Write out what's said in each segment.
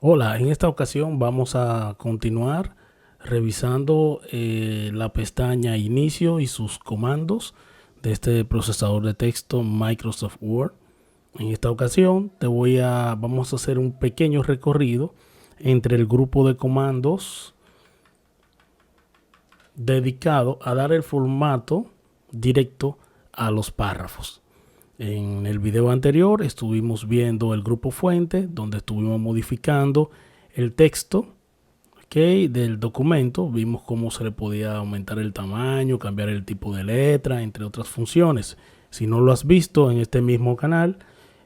Hola, en esta ocasión vamos a continuar revisando la pestaña Inicio y sus comandos de este procesador de texto Microsoft Word. En esta ocasión vamos a hacer un pequeño recorrido entre el grupo de comandos dedicado a dar el formato directo a los párrafos. En el video anterior estuvimos viendo el grupo fuente, donde estuvimos modificando el texto, del documento. Vimos cómo se le podía aumentar el tamaño, cambiar el tipo de letra, entre otras funciones. Si no lo has visto, en este mismo canal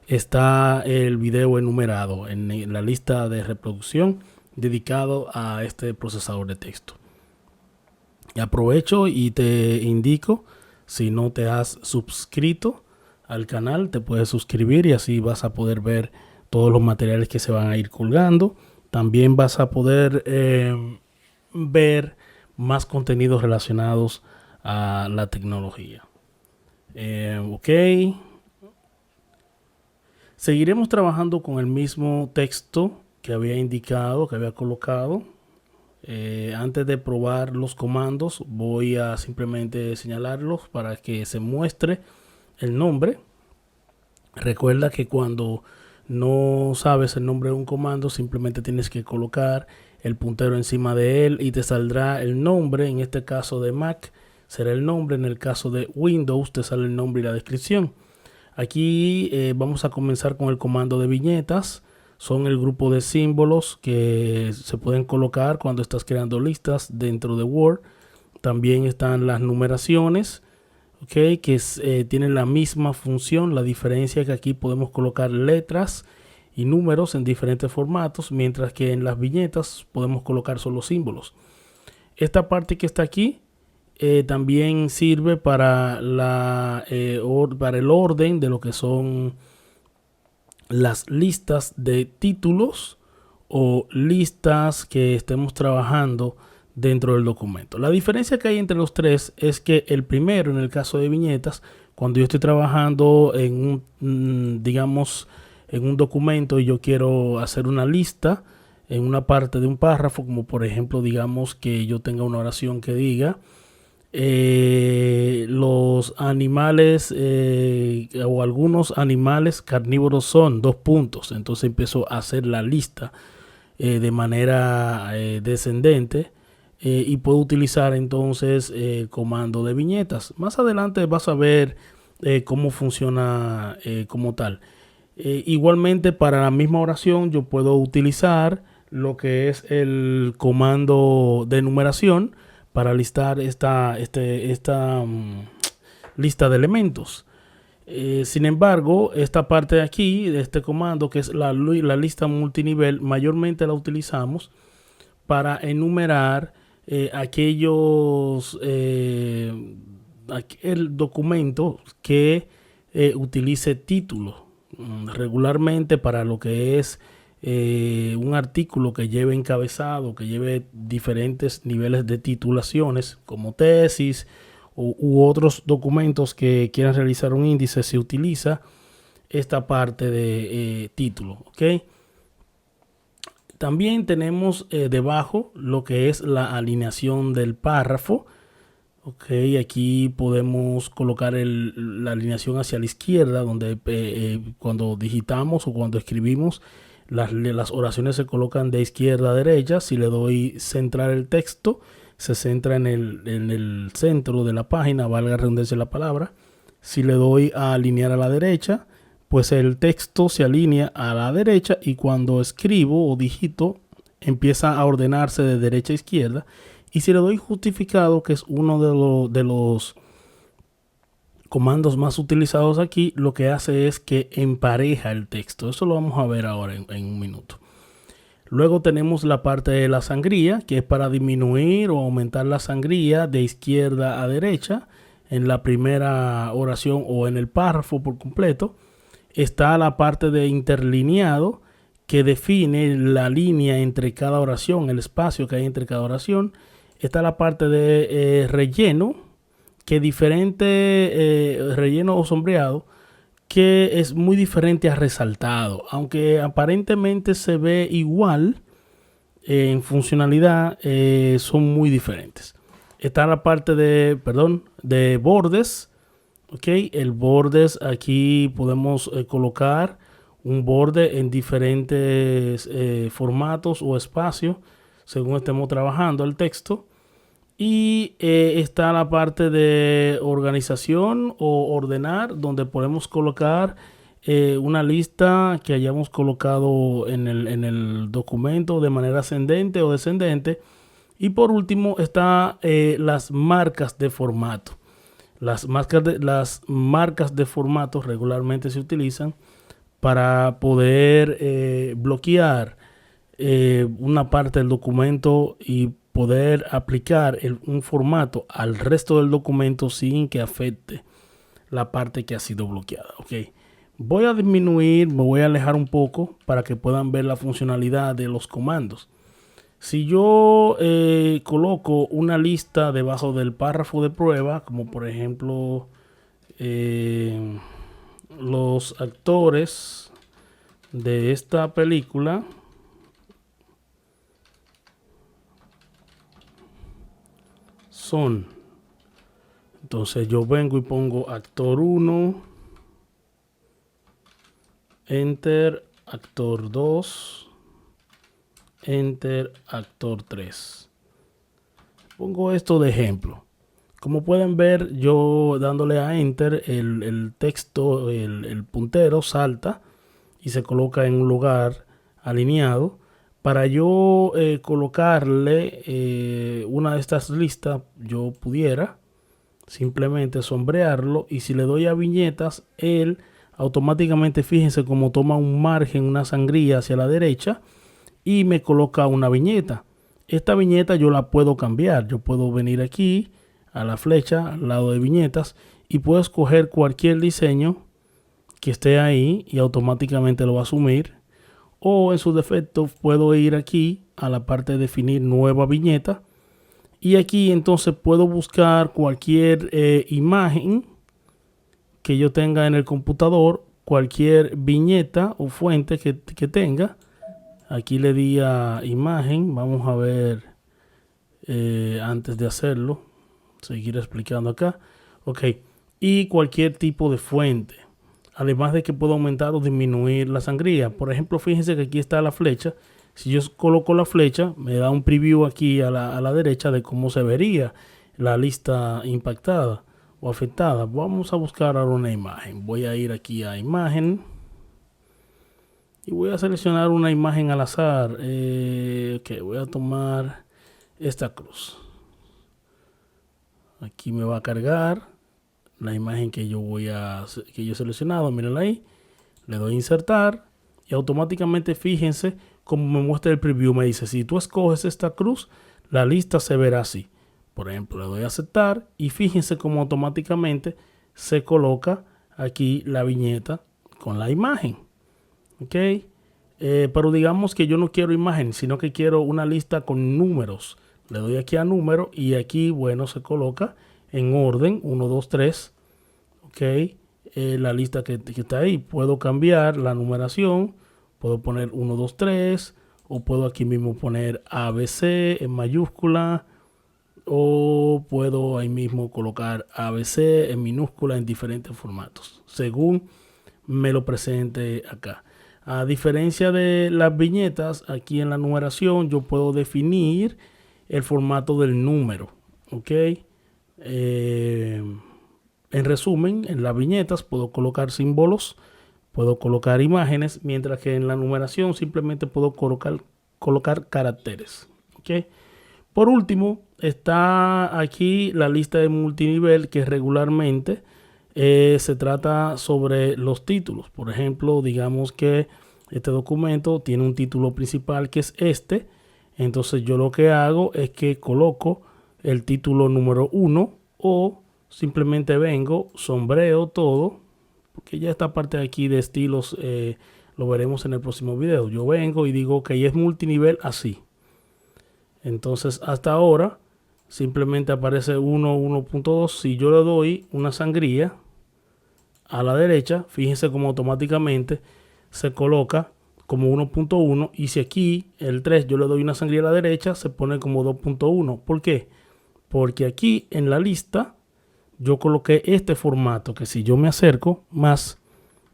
está el video enumerado en la lista de reproducción dedicado a este procesador de texto. Y aprovecho y te indico, si no te has suscrito al canal, te puedes suscribir y así vas a poder ver todos los materiales que se van a ir colgando. También vas a poder ver más contenidos relacionados a la tecnología. Ok. Seguiremos trabajando con el mismo texto que había indicado, que había colocado. Antes de probar los comandos, voy a simplemente señalarlos para que se muestre el nombre. Recuerda que cuando no sabes el nombre de un comando, simplemente tienes que colocar el puntero encima de él y te saldrá el nombre. En este caso de Mac será el nombre, en el caso de Windows te sale el nombre y la descripción. Aquí vamos a comenzar con el comando de viñetas. Son el grupo de símbolos que se pueden colocar cuando estás creando listas dentro de Word. También están las numeraciones, que tienen la misma función. La diferencia es que aquí podemos colocar letras y números en diferentes formatos, mientras que en las viñetas podemos colocar solo símbolos. Esta parte que está aquí también sirve para para el orden de lo que son las listas de títulos o listas que estemos trabajando dentro del documento. La diferencia que hay entre los tres es que el primero, en el caso de viñetas, cuando yo estoy trabajando en digamos, en un documento y yo quiero hacer una lista en una parte de un párrafo, como por ejemplo, digamos que yo tenga una oración que diga los animales o algunos animales carnívoros son dos puntos. Entonces empiezo a hacer la lista de manera descendente y puedo utilizar entonces el comando de viñetas. Más adelante vas a ver cómo funciona como tal. Igualmente, para la misma oración yo puedo utilizar lo que es el comando de numeración para listar esta lista de elementos. Sin embargo, esta parte de aquí, de este comando, que es la lista multinivel, mayormente la utilizamos para enumerar aquel documento que utilice título. Regularmente para lo que es un artículo que lleve encabezado, que lleve diferentes niveles de titulaciones como tesis u otros documentos que quieran realizar un índice, se utiliza esta parte de título. ¿Ok? También tenemos debajo lo que es la alineación del párrafo. Ok, aquí podemos colocar la alineación hacia la izquierda, donde cuando digitamos o cuando escribimos, las oraciones se colocan de izquierda a derecha. Si le doy centrar el texto, se centra en el centro de la página, valga la redundancia de la palabra. Si le doy a alinear a la derecha, pues el texto se alinea a la derecha y cuando escribo o digito, empieza a ordenarse de derecha a izquierda. Y si le doy justificado, que es uno de los comandos más utilizados aquí, lo que hace es que empareja el texto. Eso lo vamos a ver ahora en un minuto. Luego tenemos la parte de la sangría, que es para disminuir o aumentar la sangría de izquierda a derecha en la primera oración o en el párrafo por completo. Está la parte de interlineado, que define la línea entre cada oración, el espacio que hay entre cada oración. Está la parte de relleno, que diferente relleno o sombreado, que es muy diferente a resaltado. Aunque aparentemente se ve igual en funcionalidad, son muy diferentes. Está la parte de, de bordes. Ok, el bordes, aquí podemos colocar un borde en diferentes formatos o espacios según estemos trabajando el texto. Y está la parte de organización o ordenar, donde podemos colocar una lista que hayamos colocado en el documento de manera ascendente o descendente. Y por último está las marcas de formato. Las marcas de formato regularmente se utilizan para poder bloquear una parte del documento y poder aplicar un formato al resto del documento sin que afecte la parte que ha sido bloqueada. Ok, voy a disminuir, me voy a alejar un poco para que puedan ver la funcionalidad de los comandos. Si yo coloco una lista debajo del párrafo de prueba, como por ejemplo los actores de esta película, son, entonces yo vengo y pongo actor 1, enter, actor 2, enter, actor 3. Pongo esto de ejemplo. Como pueden ver, yo dándole a enter, el texto, el puntero salta y se coloca en un lugar alineado. Para yo colocarle una de estas listas, yo pudiera simplemente sombrearlo, y si le doy a viñetas, él automáticamente, fíjense cómo toma un margen, una sangría hacia la derecha y me coloca una viñeta. Esta viñeta yo la puedo cambiar. Yo puedo venir aquí a la flecha al lado de viñetas y puedo escoger cualquier diseño que esté ahí y automáticamente lo va a asumir. O en su defecto puedo ir aquí a la parte de definir nueva viñeta, y aquí entonces puedo buscar cualquier imagen que yo tenga en el computador, cualquier viñeta o fuente que tenga. Aquí le di a imagen. Vamos a ver antes de hacerlo, seguir explicando acá. Ok, y cualquier tipo de fuente. Además de que puedo aumentar o disminuir la sangría. Por ejemplo, fíjense que aquí está la flecha. Si yo coloco la flecha, me da un preview aquí a la derecha de cómo se vería la lista impactada o afectada. Vamos a buscar ahora una imagen. Voy a ir aquí a imagen y voy a seleccionar una imagen al azar. Ok, voy a tomar esta cruz. Aquí me va a cargar la imagen que yo he seleccionado. Miren ahí, le doy a insertar y automáticamente, fíjense cómo me muestra el preview. Me dice, si tú escoges esta cruz, la lista se verá así. Por ejemplo, le doy a aceptar y fíjense cómo automáticamente se coloca aquí la viñeta con la imagen. Ok, pero digamos que yo no quiero imagen, sino que quiero una lista con números. Le doy aquí a número y aquí, bueno, se coloca en orden 1, 2, 3. Ok, la lista que está ahí. Puedo cambiar la numeración. Puedo poner 1, 2, 3. O puedo aquí mismo poner ABC en mayúscula. O puedo ahí mismo colocar ABC en minúscula en diferentes formatos, según me lo presente acá. A diferencia de las viñetas, aquí en la numeración yo puedo definir el formato del número. Ok, en resumen, en las viñetas puedo colocar símbolos, puedo colocar imágenes, mientras que en la numeración simplemente puedo colocar caracteres. Ok, por último está aquí la lista de multinivel, que regularmente se trata sobre los títulos. Por ejemplo, digamos que este documento tiene un título principal que es este. Entonces yo lo que hago es que coloco el título número 1, o simplemente vengo, sombreo todo, porque ya esta parte de aquí de estilos lo veremos en el próximo video. Yo vengo y digo que es multinivel así. Entonces hasta ahora simplemente aparece 1, 1.2. Si yo le doy una sangría, a la derecha, fíjense cómo automáticamente se coloca como 1.1 y si aquí el 3 yo le doy una sangría a la derecha, se pone como 2.1. ¿Por qué? Porque aquí en la lista yo coloqué este formato que si yo me acerco más,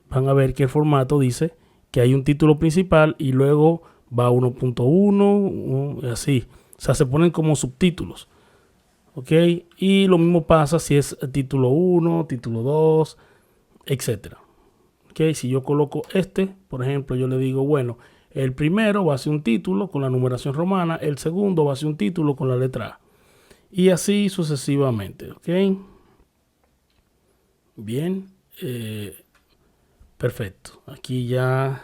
van a ver que el formato dice que hay un título principal y luego va 1.1 y así. O sea, se ponen como subtítulos. ¿Ok? Y lo mismo pasa si es título 1, título 2, etcétera. ¿Ok? Si yo coloco este, por ejemplo, yo le digo, bueno, el primero va a ser un título con la numeración romana, el segundo va a ser un título con la letra A. Y así sucesivamente. ¿Ok? Bien. Perfecto. Aquí ya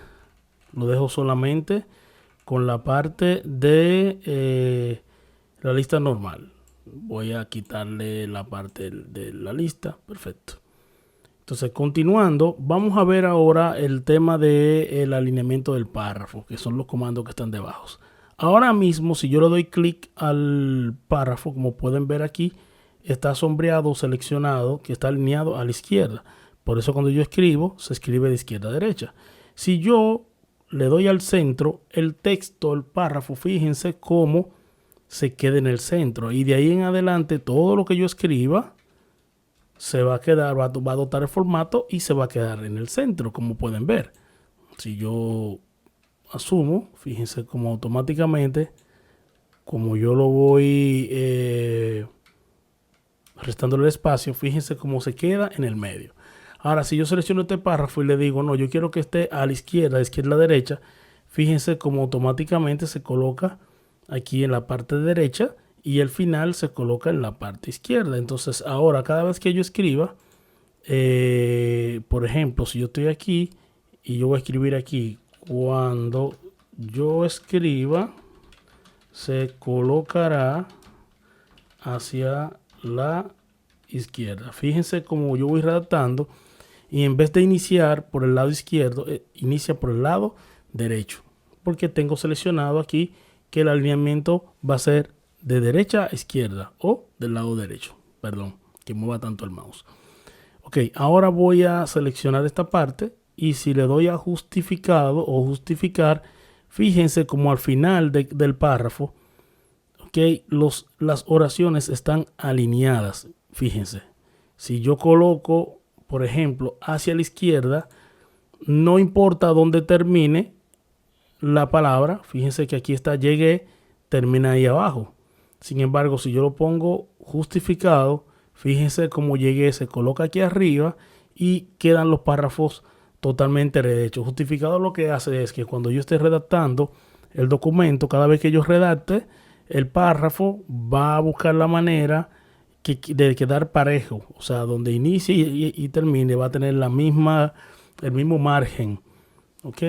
lo dejo solamente con la parte de la lista normal. Voy a quitarle la parte de la lista. Perfecto. Entonces, continuando, vamos a ver ahora el tema del alineamiento del párrafo, que son los comandos que están debajo. Ahora mismo, si yo le doy clic al párrafo, como pueden ver aquí, está sombreado, seleccionado, que está alineado a la izquierda. Por eso cuando yo escribo, se escribe de izquierda a derecha. Si yo le doy al centro, el texto, el párrafo, fíjense cómo se queda en el centro. Y de ahí en adelante, todo lo que yo escriba se va a quedar, va a adoptar el formato y se va a quedar en el centro, como pueden ver. Si yo asumo, fíjense cómo automáticamente, como yo lo voy restándole el espacio, fíjense cómo se queda en el medio. Ahora, si yo selecciono este párrafo y le digo, no, yo quiero que esté a la izquierda a la derecha, fíjense cómo automáticamente se coloca aquí en la parte derecha y el final se coloca en la parte izquierda. Entonces, ahora cada vez que yo escriba, por ejemplo, si yo estoy aquí y yo voy a escribir aquí, cuando yo escriba, se colocará hacia la izquierda. Fíjense cómo yo voy redactando y en vez de iniciar por el lado izquierdo, inicia por el lado derecho, porque tengo seleccionado aquí que el alineamiento va a ser de derecha a izquierda o del lado derecho. Perdón, que mueva tanto el mouse. Ok, ahora voy a seleccionar esta parte y si le doy a justificado o justificar, fíjense como al final del párrafo, ok, las oraciones están alineadas. Fíjense, si yo coloco, por ejemplo, hacia la izquierda, no importa dónde termine la palabra, fíjense que aquí está llegué, termina ahí abajo. Sin embargo, si yo lo pongo justificado, fíjense cómo llegué, se coloca aquí arriba y quedan los párrafos totalmente derechos. Justificado lo que hace es que cuando yo esté redactando el documento, cada vez que yo redacte, el párrafo va a buscar la manera de quedar parejo. O sea, donde inicie y termine va a tener el mismo margen. ¿Ok?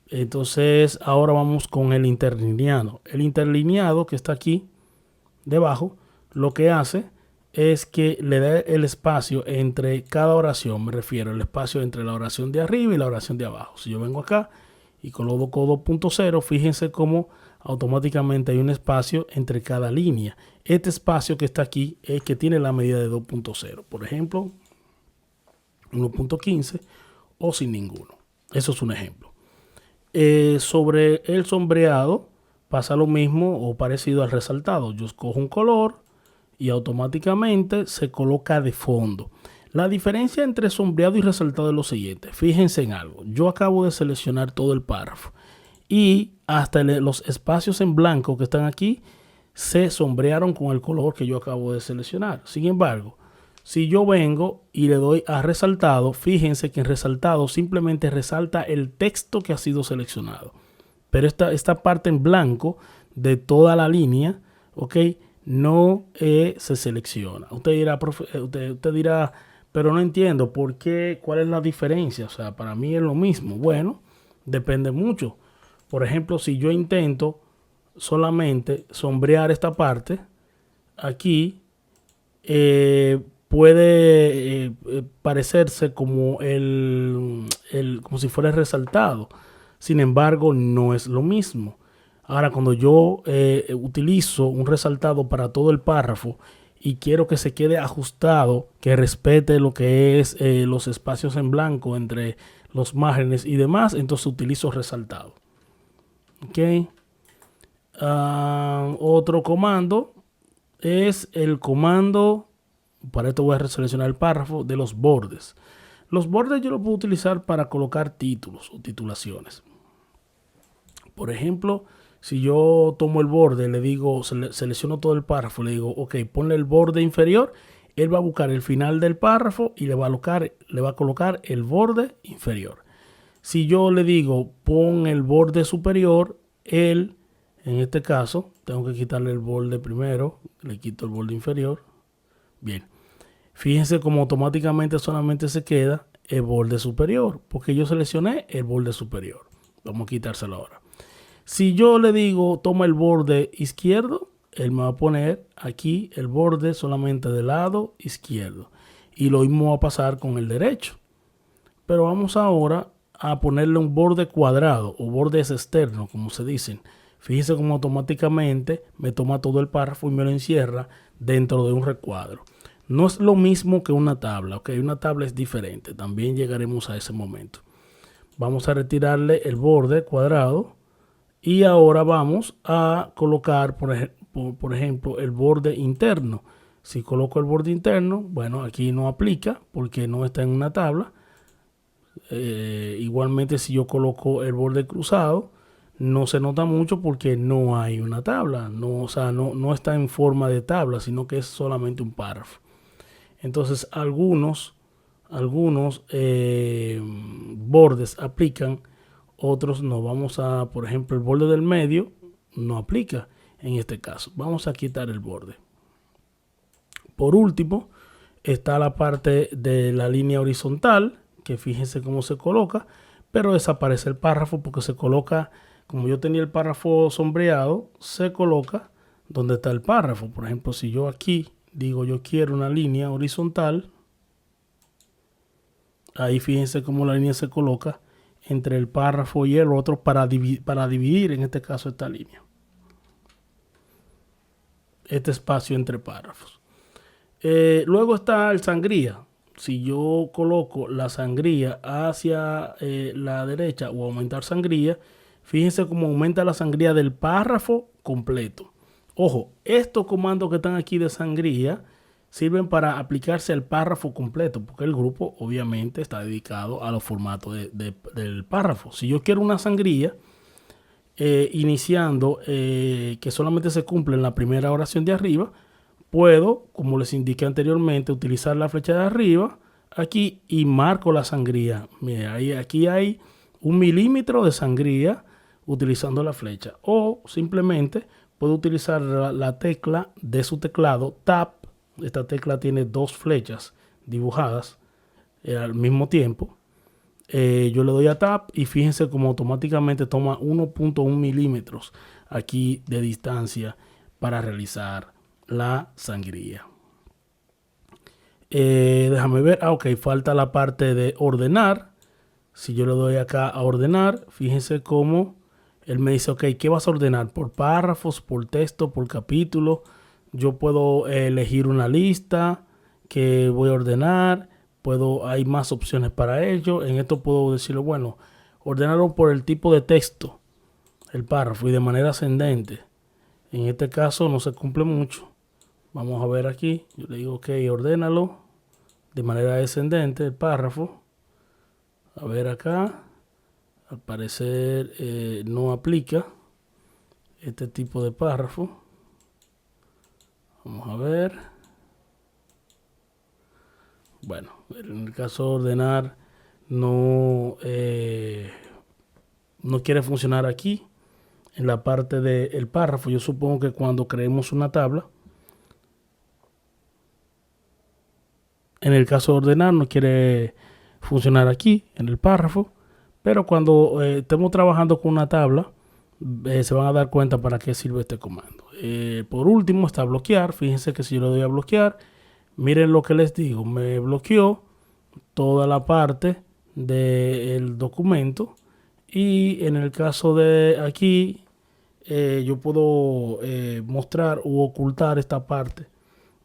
Entonces, ahora vamos con el interlineado. El interlineado que está aquí debajo, lo que hace es que le da el espacio entre cada oración. Me refiero al espacio entre la oración de arriba y la oración de abajo. Si yo vengo acá y coloco 2.0, fíjense cómo automáticamente hay un espacio entre cada línea. Este espacio que está aquí es que tiene la medida de 2.0. Por ejemplo, 1.15 o sin ninguno. Eso es un ejemplo. Sobre el sombreado pasa lo mismo o parecido al resaltado. Yo escojo un color y automáticamente se coloca de fondo. La diferencia entre sombreado y resaltado es lo siguiente. Fíjense en algo. Yo acabo de seleccionar todo el párrafo y hasta los espacios en blanco que están aquí se sombrearon con el color que yo acabo de seleccionar. Sin embargo, si yo vengo y le doy a resaltado, fíjense que en resaltado simplemente resalta el texto que ha sido seleccionado. Pero esta parte en blanco de toda la línea, ¿ok? No se selecciona. Usted dirá, pero no entiendo por qué, cuál es la diferencia. O sea, para mí es lo mismo. Bueno, depende mucho. Por ejemplo, si yo intento solamente sombrear esta parte, aquí puede parecerse como como si fuera resaltado. Sin embargo, no es lo mismo. Ahora, cuando yo utilizo un resaltado para todo el párrafo y quiero que se quede ajustado, que respete lo que es los espacios en blanco entre los márgenes y demás, entonces utilizo resaltado. Ok. Otro comando es el comando, para esto voy a seleccionar el párrafo, de los bordes. Los bordes yo los puedo utilizar para colocar títulos o titulaciones. Por ejemplo, si yo tomo el borde, le digo, selecciono todo el párrafo, le digo, ok, ponle el borde inferior, él va a buscar el final del párrafo y le va a colocar el borde inferior. Si yo le digo, pon el borde superior, él, en este caso, tengo que quitarle el borde primero, le quito el borde inferior. Bien, fíjense cómo automáticamente solamente se queda el borde superior, porque yo seleccioné el borde superior. Vamos a quitárselo ahora. Si yo le digo, toma el borde izquierdo, él me va a poner aquí el borde solamente del lado izquierdo. Y lo mismo va a pasar con el derecho. Pero vamos ahora a ponerle un borde cuadrado o bordes externos, como se dicen. Fíjense cómo automáticamente me toma todo el párrafo y me lo encierra dentro de un recuadro. No es lo mismo que una tabla, ¿ok? Una tabla es diferente. También llegaremos a ese momento. Vamos a retirarle el borde cuadrado. Y ahora vamos a colocar, por ejemplo, el borde interno. Si coloco el borde interno, bueno, aquí no aplica porque no está en una tabla. Igualmente, si yo coloco el borde cruzado, no se nota mucho porque no hay una tabla. No, o sea, no está en forma de tabla, sino que es solamente un párrafo. Entonces, algunos bordes aplican, otros no. Vamos a, por ejemplo, el borde del medio no aplica en este caso. Vamos a quitar el borde. Por último, está la parte de la línea horizontal, que fíjense cómo se coloca, pero desaparece el párrafo porque se coloca, como yo tenía el párrafo sombreado, se coloca donde está el párrafo. Por ejemplo, si yo aquí digo yo quiero una línea horizontal, ahí fíjense cómo la línea se coloca entre el párrafo y el otro para dividir en este caso esta línea, este espacio entre párrafos. Luego está el sangría. Si yo coloco la sangría hacia la derecha o aumentar sangría, fíjense cómo aumenta la sangría del párrafo completo. Ojo, estos comandos que están aquí de sangría sirven para aplicarse al párrafo completo, porque el grupo obviamente está dedicado a los formatos del párrafo. Si yo quiero una sangría iniciando que solamente se cumple en la primera oración de arriba, puedo, como les indiqué anteriormente, utilizar la flecha de arriba aquí y marco la sangría. Mira, aquí hay 1 milímetro de sangría utilizando la flecha. O simplemente puedo utilizar la tecla de su teclado, Tab. Esta tecla tiene 2 flechas dibujadas al mismo tiempo. Yo le doy a Tab y fíjense cómo automáticamente toma 1.1 milímetros aquí de distancia para realizar la sangría. Déjame ver. Ok, falta la parte de ordenar. Si yo le doy acá a ordenar, fíjense cómo él me dice, ok, ¿qué vas a ordenar? ¿Por párrafos, por texto, por capítulo? Yo puedo elegir una lista que voy a ordenar. Hay más opciones para ello. En esto puedo decirle, bueno, ordenarlo por el tipo de texto, el párrafo, y de manera ascendente. En este caso no se cumple mucho. Vamos a ver aquí. Yo le digo, ok, ordénalo de manera descendente el párrafo. A ver acá. Al parecer no aplica este tipo de párrafo. Vamos a ver. Bueno, en el caso de ordenar no quiere funcionar aquí. En la parte del párrafo, yo supongo que cuando creemos una tabla, en el caso de ordenar no quiere funcionar aquí en el párrafo, pero cuando estemos trabajando con una tabla se van a dar cuenta para qué sirve este comando. Por último está bloquear. Fíjense que si yo le doy a bloquear, miren lo que les digo, me bloqueó toda la parte del documento. Y en el caso de aquí yo puedo mostrar u ocultar esta parte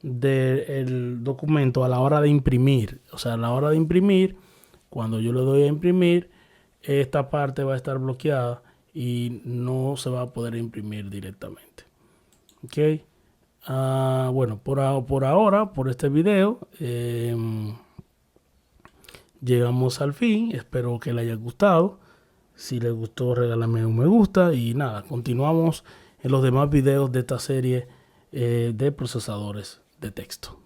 del documento a la hora de imprimir. O sea, a la hora de imprimir, cuando yo le doy a imprimir, esta parte va a estar bloqueada y no se va a poder imprimir directamente. Ok. Bueno, por ahora, por este video, llegamos al fin. Espero que les haya gustado. Si les gustó, regálame un me gusta. Y nada, continuamos en los demás videos de esta serie de procesadores de texto.